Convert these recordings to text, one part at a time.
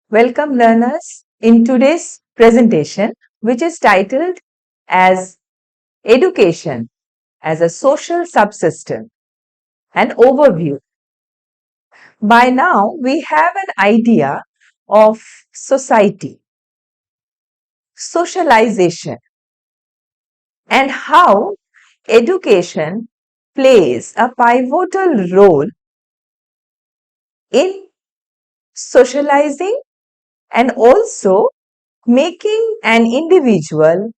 Welcome learners in today's presentation, which is titled as Education as a Social Subsystem, an Overview. By now, we have an idea of society, socialization, and how education plays a pivotal role in socializing and also making an individual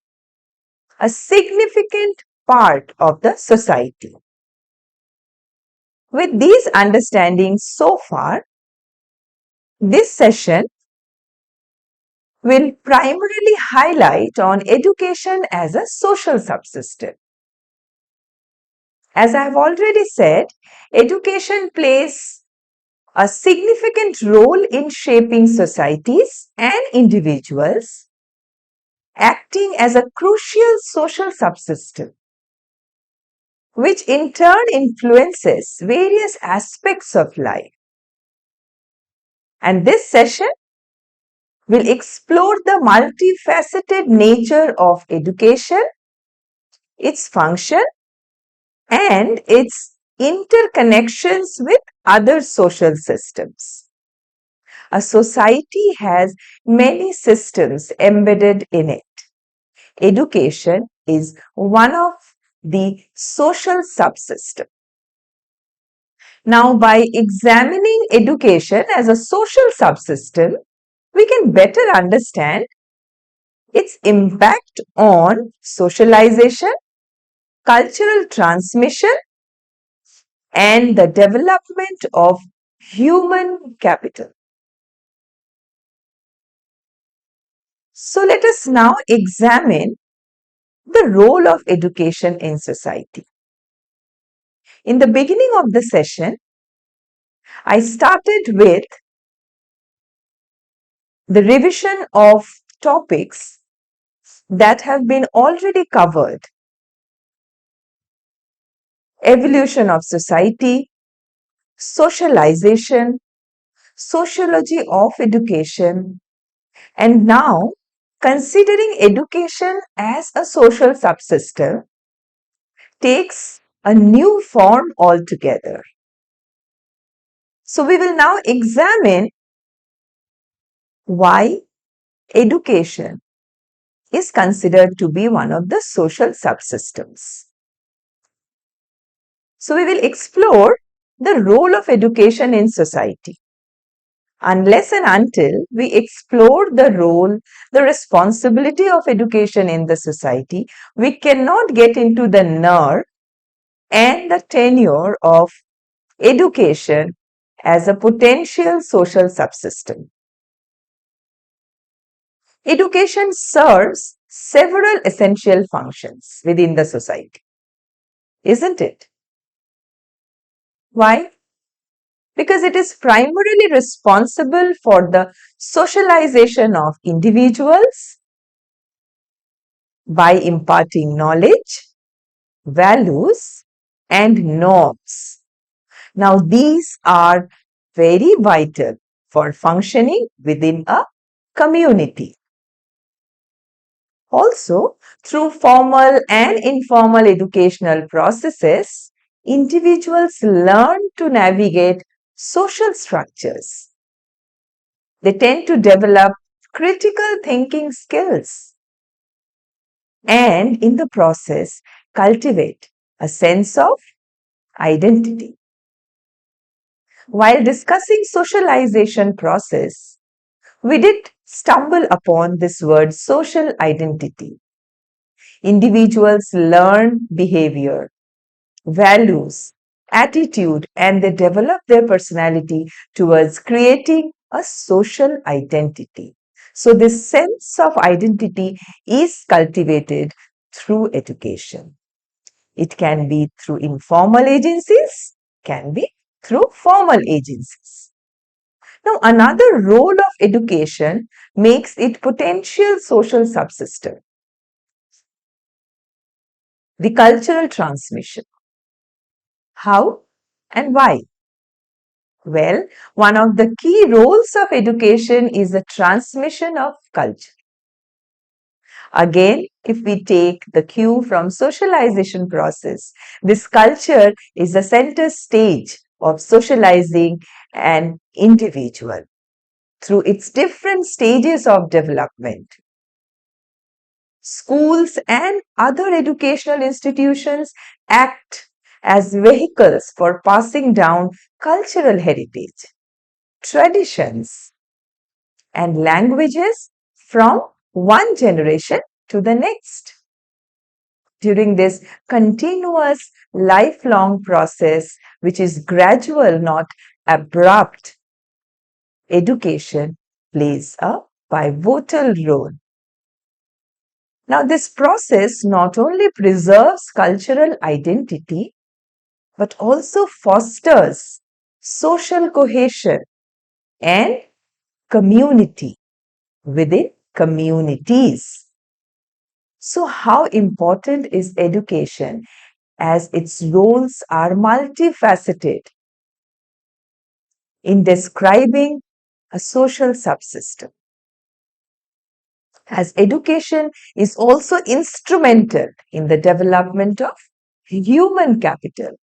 a significant part of the society. With these understandings so far, this session will primarily highlight on education as a social subsystem. As I have already said, education plays a significant role in shaping societies and individuals, acting as a crucial social subsystem, which in turn influences various aspects of life. And this session will explore the multifaceted nature of education, its function, and its interconnections with other social systems. A society has many systems embedded in it. Education is one of the social subsystems. Now, by examining education as a social subsystem, we can better understand its impact on socialization, cultural transmission, and the development of human capital. So let us now examine the role of education in society. In the beginning of the session, I started with the revision of topics that have been already covered: evolution of society, socialization, sociology of education, and now considering education as a social subsystem takes a new form altogether. So we will now examine why education is considered to be one of the social subsystems. So we will explore the role of education in society. Unless and until we explore the role, the responsibility of education in the society, we cannot get into the nerve and the tenure of education as a potential social subsystem. Education serves several essential functions within the society, isn't it? Why? Because it is primarily responsible for the socialization of individuals by imparting knowledge, values, and norms. Now, these are very vital for functioning within a community. Also, through formal and informal educational processes, individuals learn to navigate social structures. They tend to develop critical thinking skills and in the process cultivate a sense of identity. While discussing socialization process, we did stumble upon this word social identity. Individuals learn behavior, values, attitude, and they develop their personality towards creating a social identity. So this sense of identity is cultivated through education. It can be through informal agencies, can be through formal agencies. Now, another role of education makes it potential social subsystem. The cultural transmission. How and why? Well, one of the key roles of education is the transmission of culture. Again, if we take the cue from socialization process, this culture is the center stage of socializing an individual through its different stages of development. Schools and other educational institutions act as vehicles for passing down cultural heritage, traditions, and languages from one generation to the next. During this continuous lifelong process, which is gradual, not abrupt, education plays a pivotal role. Now, this process not only preserves cultural identity, but also fosters social cohesion and community within communities. So, how important is education as its roles are multifaceted in describing a social subsystem? As education is also instrumental in the development of human capital.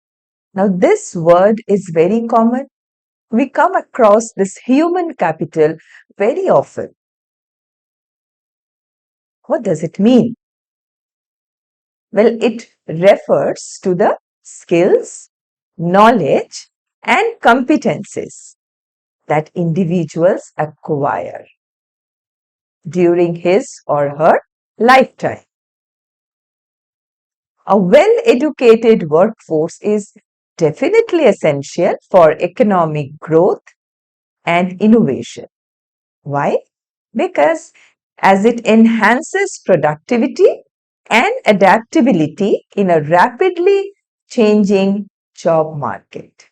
Now, this word is very common. We come across this human capital very often. What does it mean? Well, it refers to the skills, knowledge, and competences that individuals acquire during his or her lifetime. A well-educated workforce is definitely essential for economic growth and innovation. Why? Because as it enhances productivity and adaptability in a rapidly changing job market.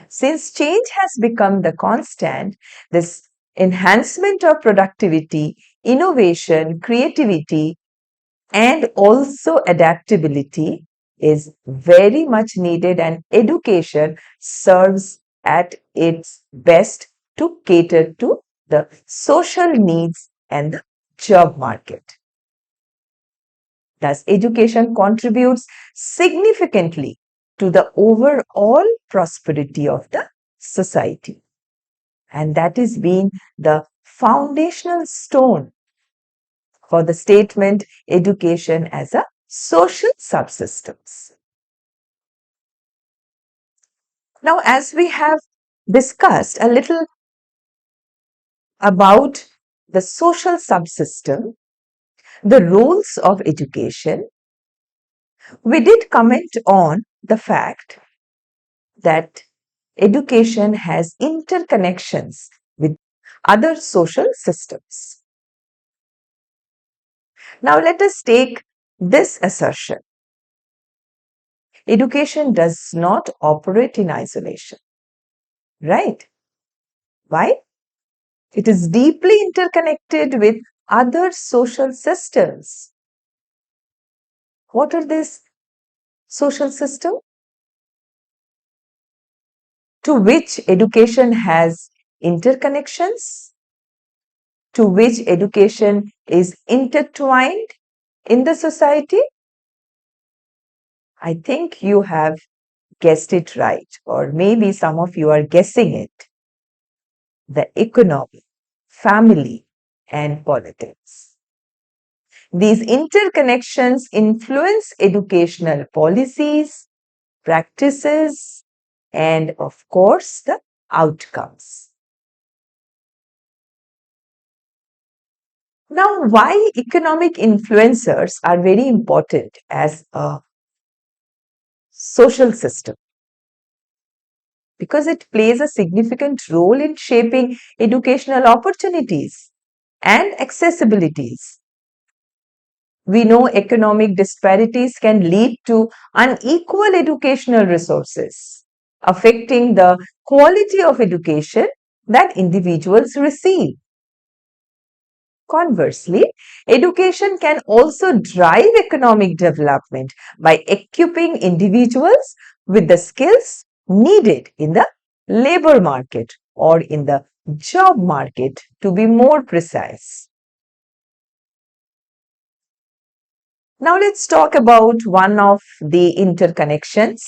Since change has become the constant, this enhancement of productivity, innovation, creativity, and also adaptability is very much needed, and education serves at its best to cater to the social needs and the job market. Thus, education contributes significantly to the overall prosperity of the society. And that has been the foundational stone for the statement education as a social subsystems. Now, as we have discussed a little about the social subsystem, the roles of education, we did comment on the fact that education has interconnections with other social systems. Now, let us take this assertion. Education does not operate in isolation, right? Why? It is deeply interconnected with other social systems. What are these social systems? To which education has interconnections, to which education is intertwined in the society? I think you have guessed it right, or maybe some of you are guessing it. The economy, family, and politics. These interconnections influence educational policies, practices, and of course, the outcomes. Now, why economic influencers are very important as a social system? because it plays a significant role in shaping educational opportunities and accessibilities. We know economic disparities can lead to unequal educational resources, affecting the quality of education that individuals receive. Conversely, education can also drive economic development by equipping individuals with the skills needed in the labor market or in the job market, to be more precise. Now let's talk about one of the interconnections,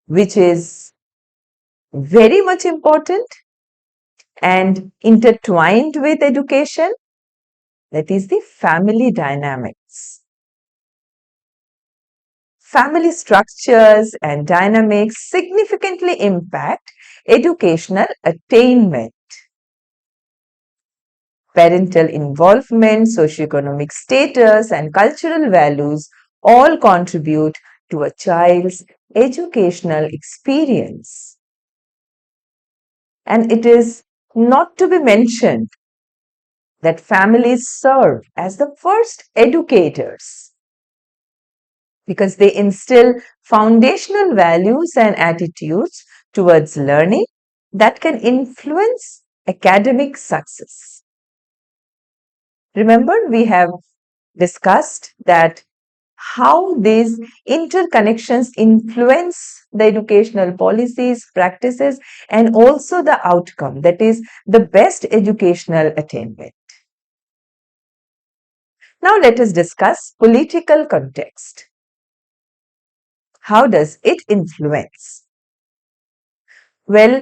which is very much important and intertwined with education, that is the family dynamics. Family structures and dynamics significantly impact educational attainment. Parental involvement, socioeconomic status, and cultural values all contribute to a child's educational experience. And it is not to be mentioned that families serve as the first educators because they instill foundational values and attitudes towards learning that can influence academic success. Remember, we have discussed that how these interconnections influence the educational policies, practices, and also the outcome, that is, the best educational attainment. Now, let us discuss political context. How does it influence? Well,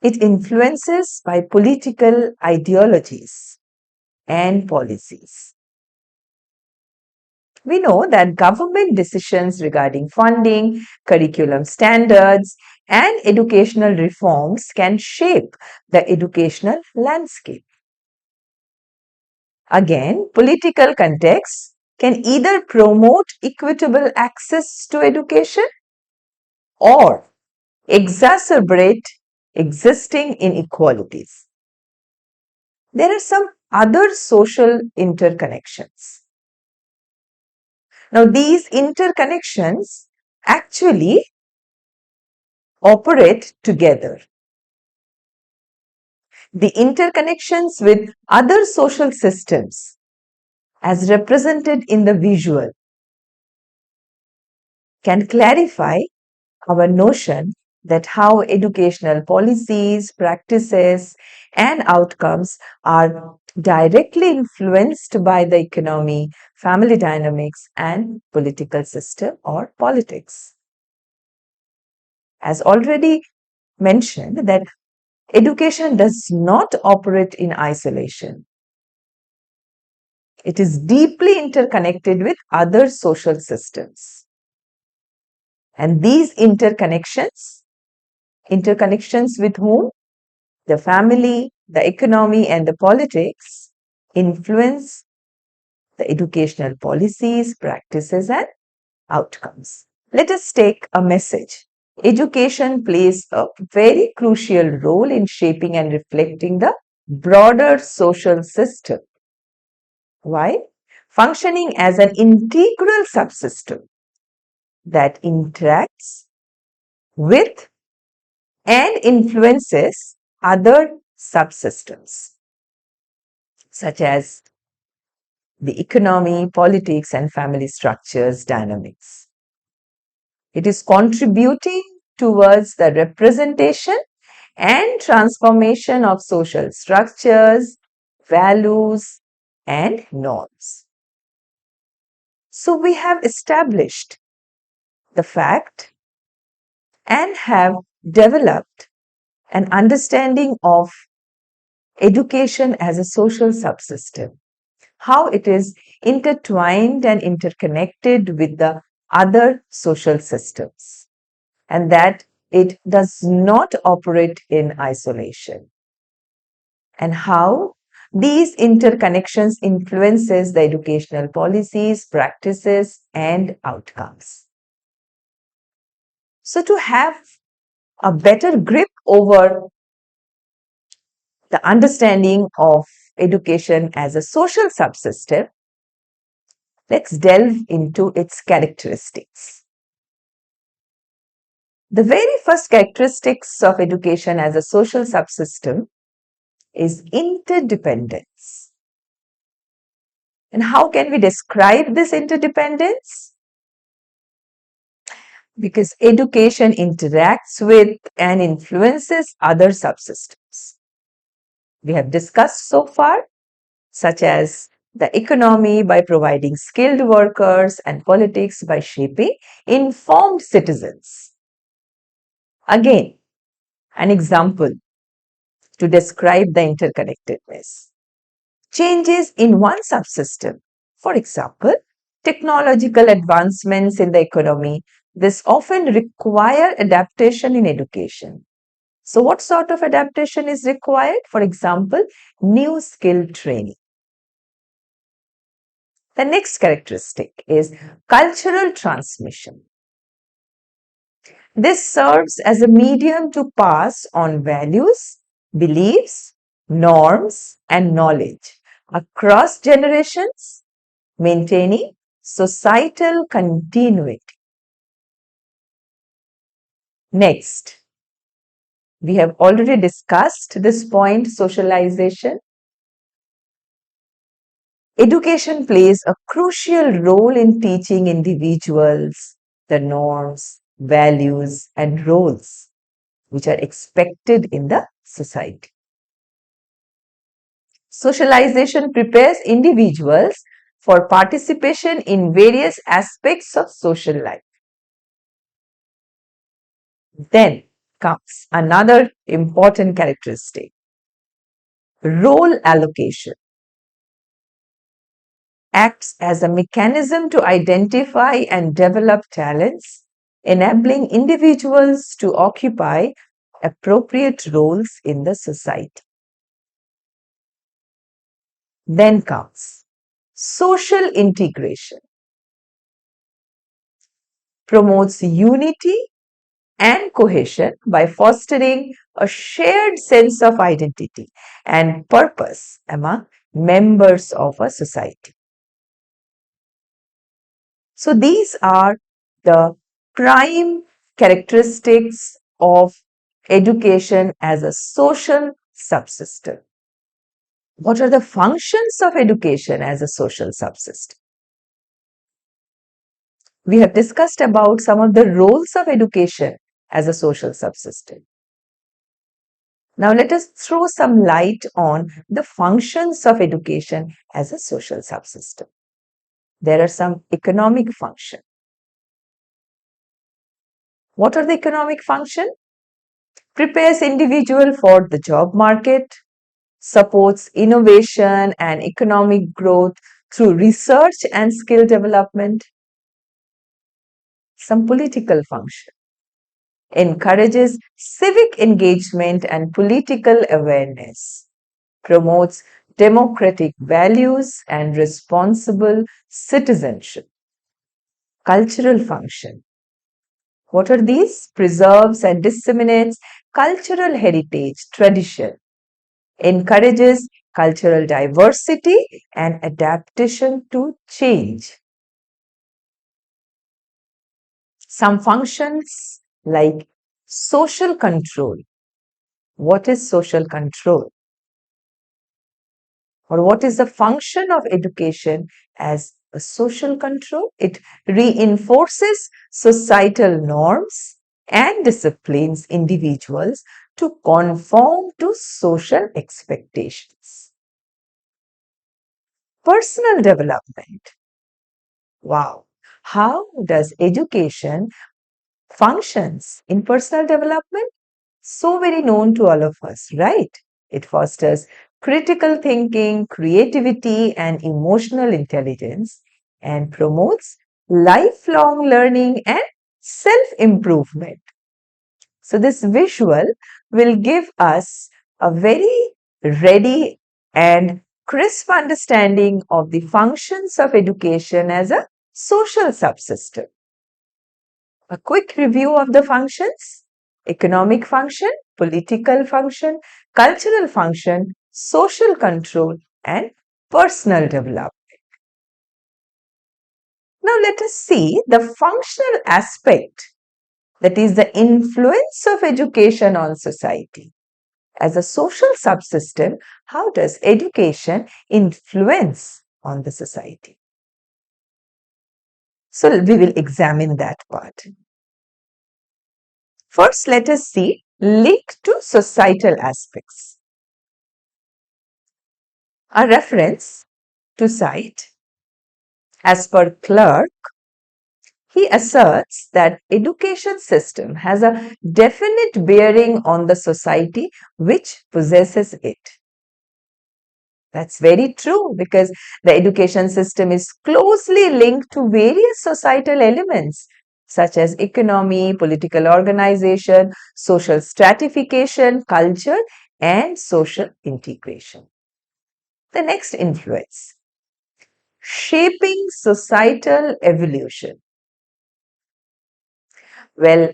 it influences by political ideologies and policies. We know that government decisions regarding funding, curriculum standards, and educational reforms can shape the educational landscape. Again, political context can either promote equitable access to education or exacerbate existing inequalities. There are some other social interconnections. Now, these interconnections actually operate together. The interconnections with other social systems, as represented in the visual, can clarify our notion that how educational policies, practices, and outcomes are directly influenced by the economy, family dynamics, and political system or politics. As already mentioned, that education does not operate in isolation. It is deeply interconnected with other social systems. And these interconnections with whom? The family, the economy, and the politics influence the educational policies, practices, and outcomes. Let us take a message. Education plays a very crucial role in shaping and reflecting the broader social system. Why? Functioning as an integral subsystem that interacts with and influences other subsystems, such as the economy, politics, and family structures dynamics. It is contributing towards the representation and transformation of social structures, values, and norms. So we have established the fact and have developed an understanding of education as a social subsystem, how it is intertwined and interconnected with the other social systems, and that it does not operate in isolation, and how these interconnections influences the educational policies, practices, and outcomes. So to have a better grip over the understanding of education as a social subsystem, let's delve into its characteristics. The very first characteristics of education as a social subsystem is interdependence. And how can we describe this interdependence? Because education interacts with and influences other subsystems. We have discussed so far, such as the economy by providing skilled workers and politics by shaping informed citizens. Again, an example to describe the interconnectedness. Changes in one subsystem, for example, technological advancements in the economy, this often require adaptation in education. So what sort of adaptation is required? For example, new skill training. The next characteristic is cultural transmission. This serves as a medium to pass on values, beliefs, norms, and knowledge across generations, maintaining societal continuity. Next, we have already discussed this point, socialization. Education plays a crucial role in teaching individuals the norms, values, and roles which are expected in the society. Socialization prepares individuals for participation in various aspects of social life. Then comes another important characteristic, role allocation. Acts as a mechanism to identify and develop talents, enabling individuals to occupy appropriate roles in the society. Then comes social integration. Promotes unity and cohesion by fostering a shared sense of identity and purpose among members of a society. So these are the prime characteristics of education as a social subsystem. What are the functions of education as a social subsystem? We have discussed about some of the roles of education as a social subsystem. Now let us throw some light on the functions of education as a social subsystem. There are some economic functions. What are the economic functions? Prepares individual for the job market, supports innovation and economic growth through research and skill development. Some political function. Encourages civic engagement and political awareness, promotes democratic values and responsible citizenship. Cultural function. What are these? Preserves and disseminates cultural heritage, tradition, encourages cultural diversity and adaptation to change. Some functions like social control. What is social control? Or what is the function of education as a social control? It reinforces societal norms and disciplines individuals to conform to social expectations. Personal development. Wow. How does education functions in personal development? So very known to all of us, right? It fosters critical thinking, creativity, and emotional intelligence and promotes lifelong learning and self-improvement. So this visual will give us a very ready and crisp understanding of the functions of education as a social subsystem. A quick review of the functions: economic function, political function, cultural function, social control, and personal development. Now let us see the functional aspect, that is the influence of education on society. As a social subsystem, how does education influence on the society? So we will examine that part. First, let us see link to societal aspects. A reference to cite, as per Clerk, he asserts that education system has a definite bearing on the society which possesses it. That's very true, because the education system is closely linked to various societal elements such as economy, political organization, social stratification, culture, and social integration. The next influence: shaping societal evolution. Well,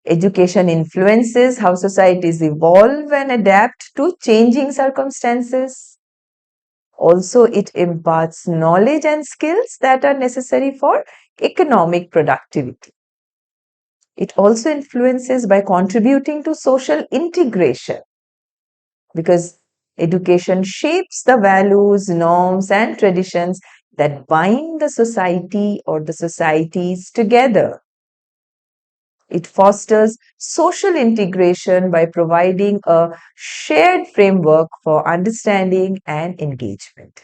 education influences how societies evolve and adapt to changing circumstances. Also, it imparts knowledge and skills that are necessary for economic productivity. It also influences by contributing to social integration, because education shapes the values, norms, and traditions that bind the society or the societies together. It fosters social integration by providing a shared framework for understanding and engagement.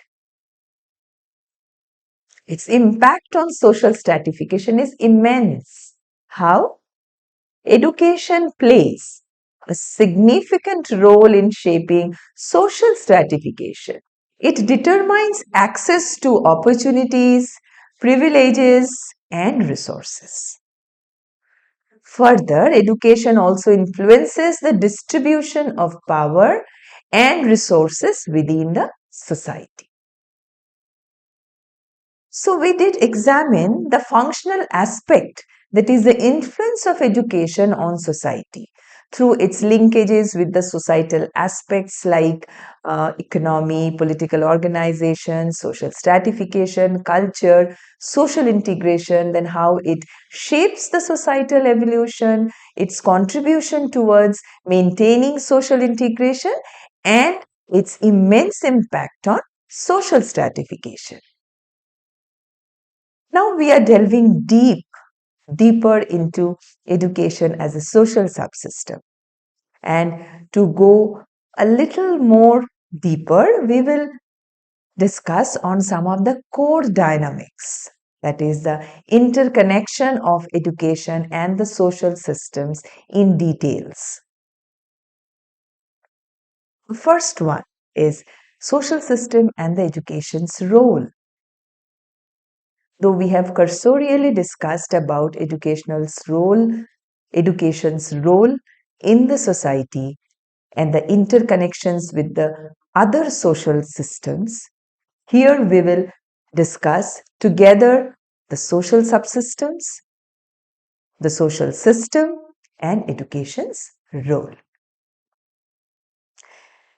Its impact on social stratification is immense. How? Education plays a significant role in shaping social stratification. It determines access to opportunities, privileges, and resources. Further, education also influences the distribution of power and resources within the society. So, we did examine the functional aspect, that is the influence of education on society through its linkages with the societal aspects like economy, political organization, social stratification, culture, social integration, then how it shapes the societal evolution, its contribution towards maintaining social integration, and its immense impact on social stratification. Now we are delving deeper into education as a social subsystem. And to go a little more deeper, we will discuss on some of the core dynamics, that is the interconnection of education and the social systems in details. The first one is social system and the education's role. Though we have cursorially discussed about education's role in the society and the interconnections with the other social systems, here we will discuss together the social subsystems, the social system, and education's role.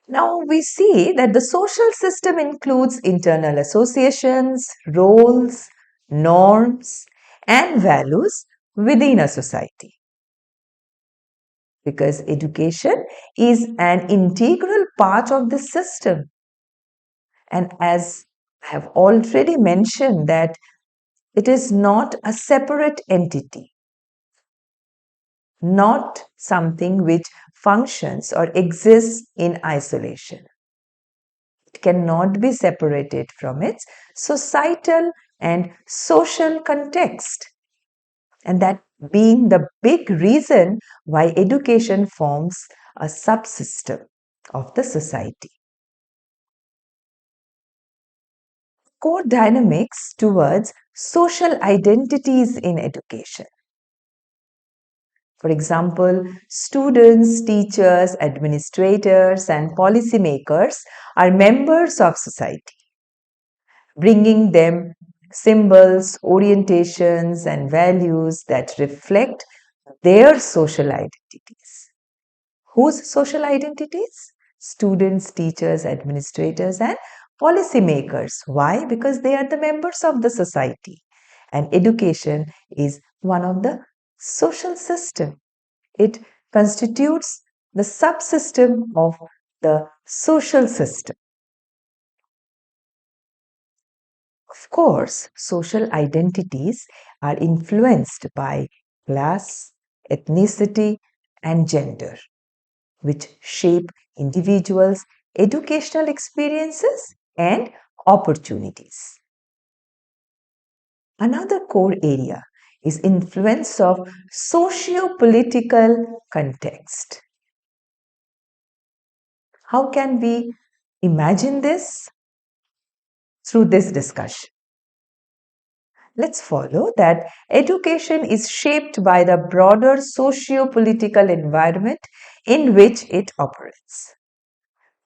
Now we see that the social system includes internal associations, roles, norms, and values within a society. Because education is an integral part of this system. And as I have already mentioned, that it is not a separate entity, not something which functions or exists in isolation. It cannot be separated from its societal and social context. And that being the big reason why education forms a subsystem of the society. Core dynamics towards social identities in education. For example, students, teachers, administrators, and policymakers are members of society, bringing them symbols, orientations, and values that reflect their social identities. Whose social identities? Students, teachers, administrators, and policymakers. Why? Because they are the members of the society. And education is one of the social system. It constitutes the subsystem of the social system. Of course, social identities are influenced by class, ethnicity, and gender, which shape individuals' educational experiences and opportunities. Another core area is influence of socio-political context. How can we imagine this? Through this discussion. Let's follow that education is shaped by the broader socio-political environment in which it operates.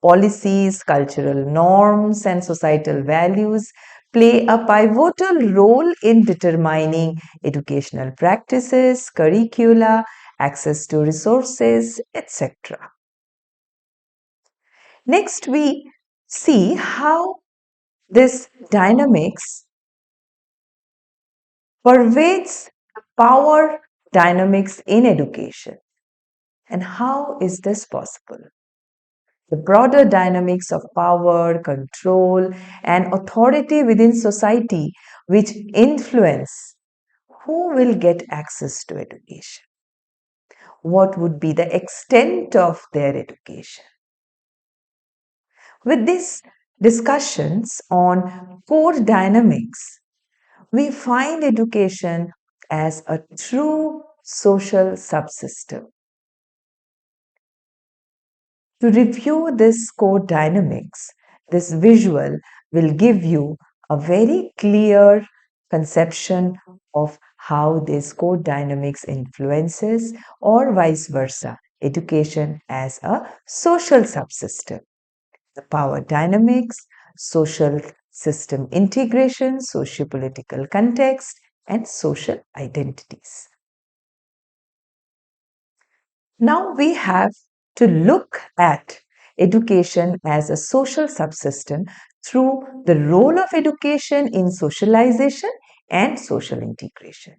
Policies, cultural norms, and societal values play a pivotal role in determining educational practices, curricula, access to resources, etc. Next, we see how this dynamics pervades power dynamics in education. And how is this possible? The broader dynamics of power, control, and authority within society, which influence who will get access to education. What would be the extent of their education? With these discussions on core dynamics, we find education as a true social subsystem. To review this core dynamics, this visual will give you a very clear conception of how this core dynamics influences or vice versa education as a social subsystem. The power dynamics, social system integration, socio-political context, and social identities. Now we have to look at education as a social subsystem through the role of education in socialization and social integration.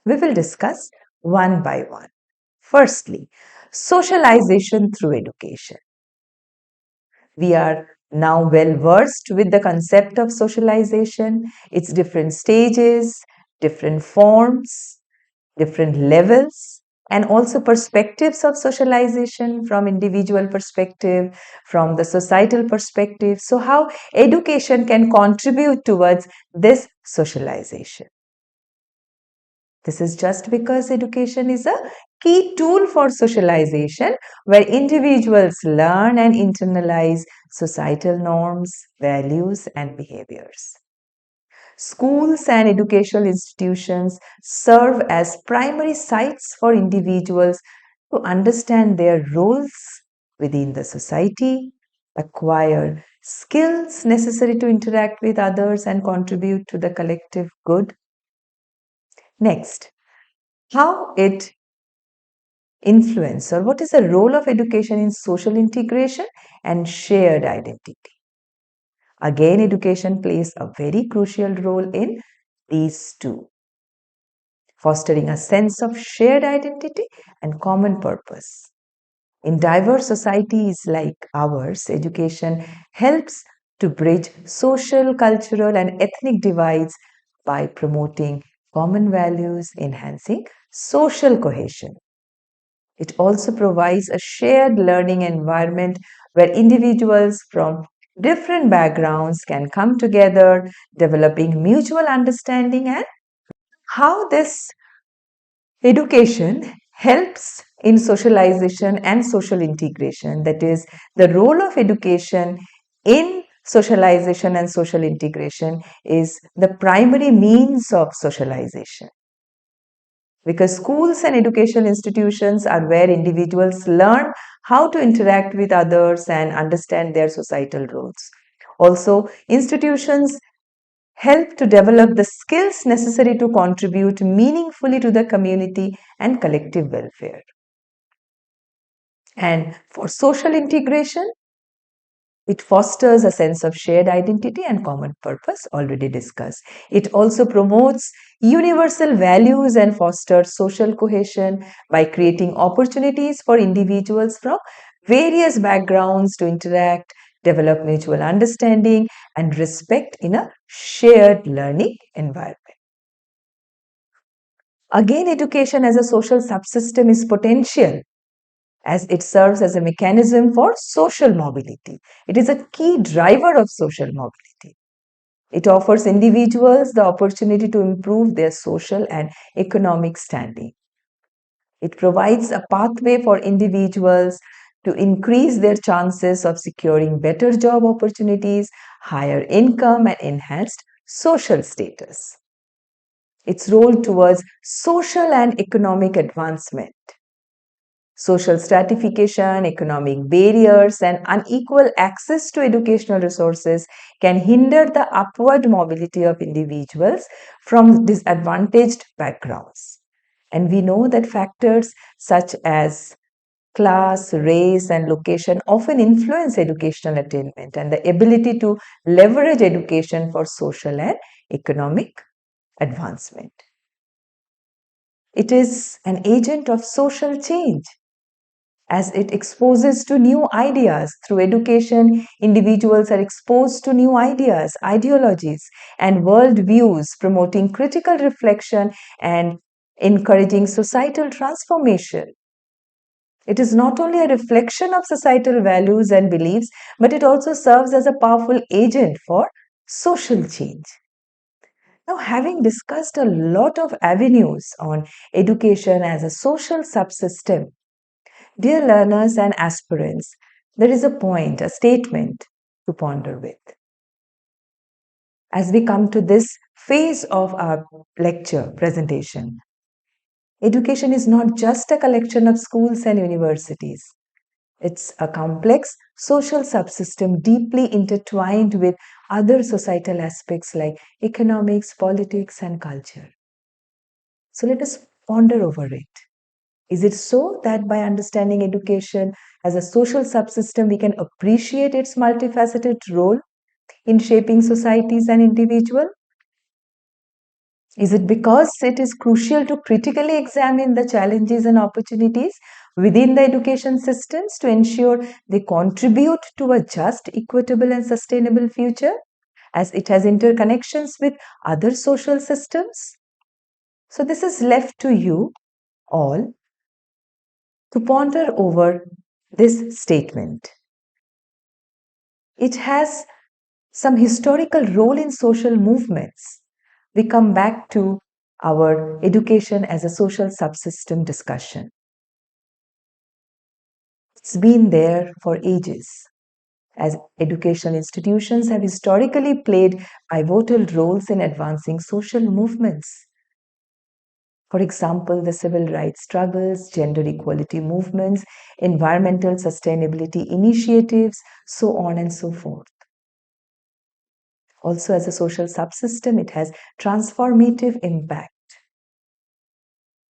We will discuss one by one. Firstly, socialization through education. We are now well versed with the concept of socialization, its different stages, different forms, different levels, and also perspectives of socialization from individual perspective, from the societal perspective. So how education can contribute towards this socialization. This is just because education is a key tool for socialization where individuals learn and internalize societal norms, values, and behaviors. Schools and educational institutions serve as primary sites for individuals to understand their roles within the society, acquire skills necessary to interact with others and contribute to the collective good. Next, how it influence or what is the role of education in social integration and shared identity. Again, education plays a very crucial role in these two, fostering a sense of shared identity and common purpose. In diverse societies like ours, education helps to bridge social, cultural, and ethnic divides by promoting common values, enhancing social cohesion. It also provides a shared learning environment where individuals from different backgrounds can come together, developing mutual understanding. And how this education helps in socialization and social integration. That is, the role of education in socialization and social integration is the primary means of socialization. Because schools and educational institutions are where individuals learn how to interact with others and understand their societal roles. Also, institutions help to develop the skills necessary to contribute meaningfully to the community and collective welfare. And for social integration, it fosters a sense of shared identity and common purpose, already discussed. It also promotes universal values and fosters social cohesion by creating opportunities for individuals from various backgrounds to interact, develop mutual understanding, and respect in a shared learning environment. Again, education as a social subsystem is potential as it serves as a mechanism for social mobility. It is a key driver of social mobility. It offers individuals the opportunity to improve their social and economic standing. It provides a pathway for individuals to increase their chances of securing better job opportunities, higher income, and enhanced social status. Its role towards social and economic advancement. Social stratification, economic barriers, and unequal access to educational resources can hinder the upward mobility of individuals from disadvantaged backgrounds. And we know that factors such as class, race, and location often influence educational attainment and the ability to leverage education for social and economic advancement. It is an agent of social change as it exposes to new ideas. Through education, individuals are exposed to new ideas, ideologies, and worldviews, promoting critical reflection and encouraging societal transformation. It is not only a reflection of societal values and beliefs, but it also serves as a powerful agent for social change. Now, having discussed a lot of avenues on education as a social subsystem, dear learners and aspirants, there is a point, a statement to ponder with. As we come to this phase of our lecture presentation, education is not just a collection of schools and universities. It's a complex social subsystem deeply intertwined with other societal aspects like economics, politics, and culture. So let us ponder over it. Is it so that by understanding education as a social subsystem, we can appreciate its multifaceted role in shaping societies and individuals? Is it because it is crucial to critically examine the challenges and opportunities within the education systems to ensure they contribute to a just, equitable, and sustainable future, as it has interconnections with other social systems? So, this is left to you all to ponder over this statement. It has some historical role in social movements. We come back to our education as a social subsystem discussion. It's been there for ages, as educational institutions have historically played pivotal roles in advancing social movements. For example, the civil rights struggles, gender equality movements, environmental sustainability initiatives, so on and so forth. Also, as a social subsystem, it has transformative impact.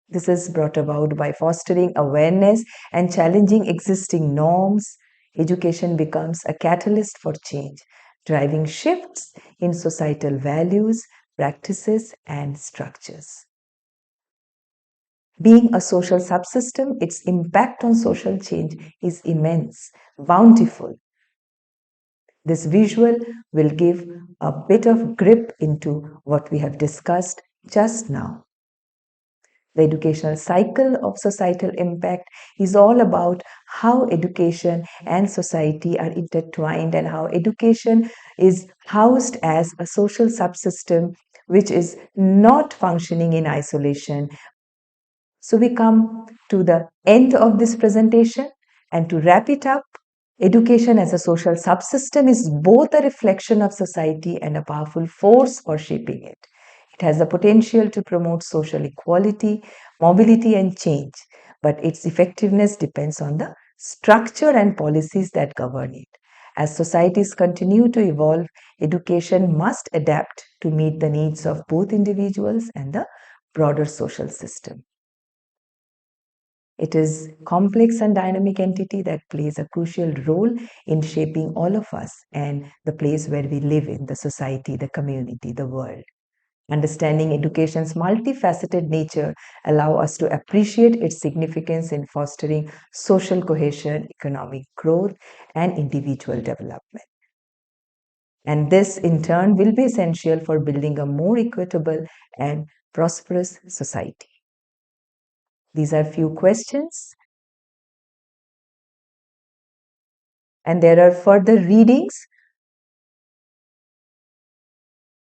This is brought about by fostering awareness and challenging existing norms. Education becomes a catalyst for change, driving shifts in societal values, practices, and structures. Being a social subsystem, its impact on social change is immense, bountiful. This visual will give a bit of grip into what we have discussed just now. The educational cycle of societal impact is all about how education and society are intertwined and how education is housed as a social subsystem which is not functioning in isolation. So we come to the end of this presentation, and to wrap it up, education as a social subsystem is both a reflection of society and a powerful force for shaping it. It has the potential to promote social equality, mobility, and change, but its effectiveness depends on the structure and policies that govern it. As societies continue to evolve, education must adapt to meet the needs of both individuals and the broader social system. It is a complex and dynamic entity that plays a crucial role in shaping all of us and the place where we live in, the society, the community, the world. Understanding education's multifaceted nature allow us to appreciate its significance in fostering social cohesion, economic growth, and individual development. And this, in turn, will be essential for building a more equitable and prosperous society. These are few questions. And there are further readings